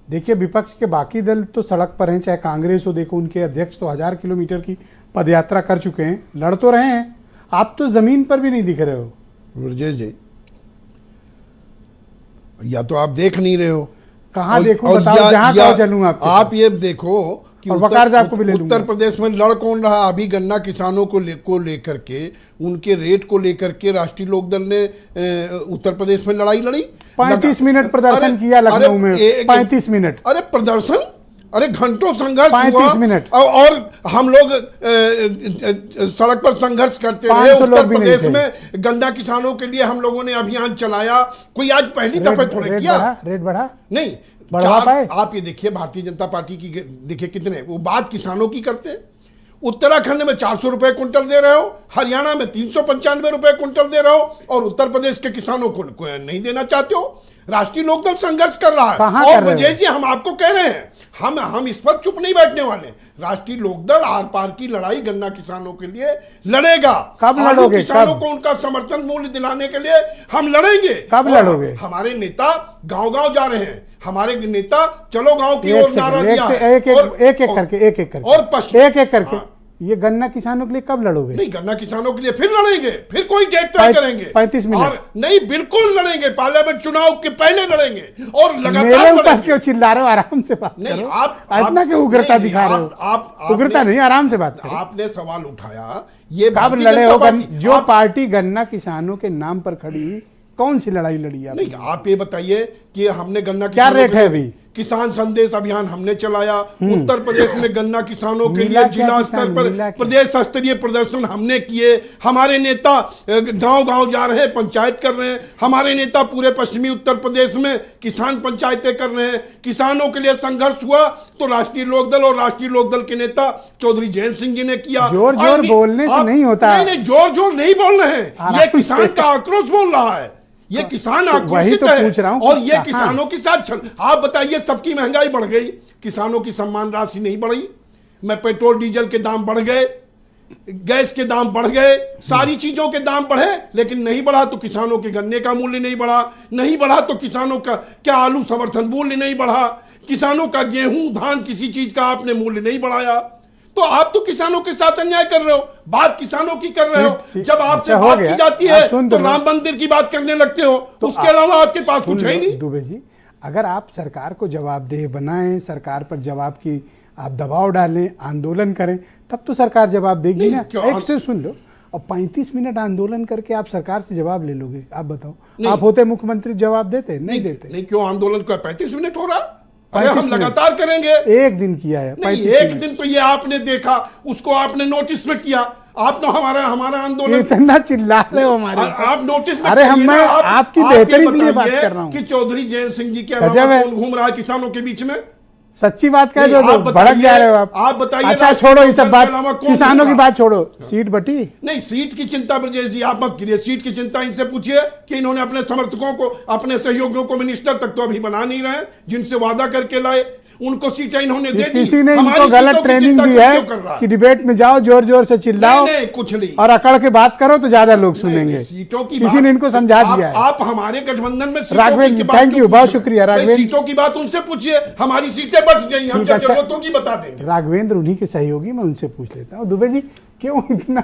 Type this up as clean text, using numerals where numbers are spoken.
देखिए विपक्ष के बाकी दल तो सड़क पर हैं, चाहे कांग्रेस हो, देखो उनके अध्यक्ष तो 1000 किलोमीटर की पदयात्रा कर चुके हैं, लड़ तो रहे हैं। आप तो जमीन पर भी नहीं दिख रहे हो गुरजेश जी, या तो आप देख नहीं रहे हो। कहाँ देखूं बताओ, जहां कहो चलूं आप ये देखो कि उत्तर प्रदेश में लड़ कौन रहा। अभी गन्ना किसानों को लेकर के, उनके रेट को लेकर के राष्ट्रीय लोकदल ने उत्तर प्रदेश में लड़ाई लड़ी। 35 मिनट प्रदर्शन किया लखनऊ में, 35 मिनट। अरे प्रदर्शन, अरे घंटों संघर्ष 35 मिनट और हम लोग सड़क पर संघर्ष करते रहे। उत्तर प्रदेश में गन्ना किसानों के लिए हम लोगों ने अभियान चलाया। कोई आज पहली दफे थोड़े किया। रेट बढ़ा नहीं, आप ये देखिए भारतीय जनता पार्टी की, देखिए कितने वो बात किसानों की करते हैं। उत्तराखंड में 400 रुपए क्विंटल दे रहे हो, हरियाणा में 395 रुपए क्विंटल दे रहे हो, और उत्तर प्रदेश के किसानों को नहीं देना चाहते हो। राष्ट्रीय लोकदल संघर्ष कर रहा है। और ब्रजेश जी, हम आपको कह रहे हैं, हम इस पर चुप नहीं बैठने वाले। राष्ट्रीय लोकदल आर पार की लड़ाई गन्ना किसानों के लिए लड़ेगा। कब लड़ोगे? किसानों को उनका समर्थन मूल्य दिलाने के लिए हम लड़ेंगे। कब लड़ोगे? हमारे नेता गांव-गांव जा रहे हैं। हमारे नेता चलो गांव की ओर नारा दिया है। एक एक करके और एक एक करके ये गन्ना किसानों के लिए कब लड़ोगे? नहीं, गन्ना किसानों के लिए फिर लड़ेंगे, फिर कोई डेट तय करेंगे। 35 मिनट और नहीं, बिल्कुल लड़ेंगे, पार्लियामेंट चुनाव के पहले लड़ेंगे और लगातार मेरे ऊपर क्यों चिल्ला रहे हो? आराम से बात नहीं, करो। आप इतना क्यों उग्रता दिखा रहे हो? आप उग्रता नहीं, आराम से बात करो। आपने सवाल उठाया, ये कब लड़े हो? जो पार्टी गन्ना किसानों के नाम पर खड़ी, कौन सी लड़ाई लड़ी है? नहीं, आप ये बताइए कि हमने गन्ना क्या रेट है अभी? किसान संदेश अभियान हमने चलाया। उत्तर प्रदेश में गन्ना किसानों के लिए जिला स्तर पर प्रदेश स्तरीय प्रदर्शन हमने किए। हमारे नेता गांव-गांव जा रहे हैं, पंचायत कर रहे हैं। हमारे नेता पूरे पश्चिमी उत्तर प्रदेश में किसान पंचायतें कर रहे हैं। किसानों के लिए संघर्ष हुआ तो राष्ट्रीय लोकदल और राष्ट्रीय लोकदल के नेता चौधरी जयंत सिंह जी ने किया। जोर जोर बोलने से नहीं होता। नहीं, जोर जोर नहीं बोल रहे हैं, ये किसान का आक्रोश बोल रहा है। ये किसान आक्रोशित है और ये किसानों के साथ आप बताइए, सबकी महंगाई बढ़ गई, किसानों की सम्मान राशि नहीं बढ़ी। मैं पेट्रोल डीजल के दाम बढ़ गए, गैस के दाम बढ़ गए, सारी चीजों के दाम बढ़े, लेकिन नहीं बढ़ा तो किसानों के गन्ने का मूल्य नहीं बढ़ा। नहीं बढ़ा तो किसानों का क्या आलू समर्थन मूल्य नहीं बढ़ा। किसानों का गेहूं धान किसी चीज का आपने मूल्य नहीं बढ़ाया। तो आप तो किसानों के साथ अन्याय कर रहे हो, बात किसानों की कर रहे हो। जब आपसे बात की जाती है तो राम मंदिर की बात करने लगते हो, तो उसके अलावा आपके पास कुछ है ही नहीं। दुबे जी, अगर आप सरकार को जवाबदेह बनाएं, सरकार पर जवाब की आप दबाव डालें, आंदोलन करें, तब तो सरकार जवाब देगी ना। एक से सुन लो, और 35 मिनट आंदोलन करके आप सरकार से जवाब ले लोगे? आप बताओ, आप होते मुख्यमंत्री जवाब देते? नहीं देते। नहीं, क्यों आंदोलन का 35 मिनट हो रहा? अरे हम लगातार करेंगे। एक दिन किया है? नहीं, एक दिन तो ये आपने देखा, उसको आपने नोटिस में किया। आप तो हमारा आंदोलन इतना चिल्ला रहे हो हमारे, आप नोटिस में। अरे मैं आपकी बेहतरी के लिए बात कर रहा हूँ कि चौधरी जयंत सिंह जी के अलावा कौन घूम रहा है किसानों के बीच में? सच्ची बात कह दो, भड़क जा रहे हो आप बताइए। अच्छा छोड़ो ये सब बात, किसानों की बात छोड़ो, सीट बटी? नहीं, सीट की चिंता ब्रजेश जी आप मत करिए। सीट की चिंता इनसे पूछिए कि इन्होंने अपने समर्थकों को, अपने सहयोगियों को मिनिस्टर तक तो अभी बना नहीं रहे, जिनसे वादा करके लाए उनको सीटें इन्होंने दे दी। किसी ने इनको गलत ट्रेनिंग दी है कि डिबेट में जाओ, जोर जोर से चिल्लाओ, नहीं, कुछ नहीं, और अकड़ के बात करो तो ज्यादा लोग सुनेंगे। सीटों की किसी ने इनको समझा दिया है। आप हमारे गठबंधन में राघवेंद्र, थैंक यू, बहुत शुक्रिया राघवेंद्र। सीटों की बात उनसे पूछिए, हमारी सीटें बढ़ जाएंगी, हम जरूरतों की बता देंगे। राघवेंद्र उन्हीं के सहयोगी, मैं उनसे पूछ लेता हूँ। दुबे जी क्यों इतना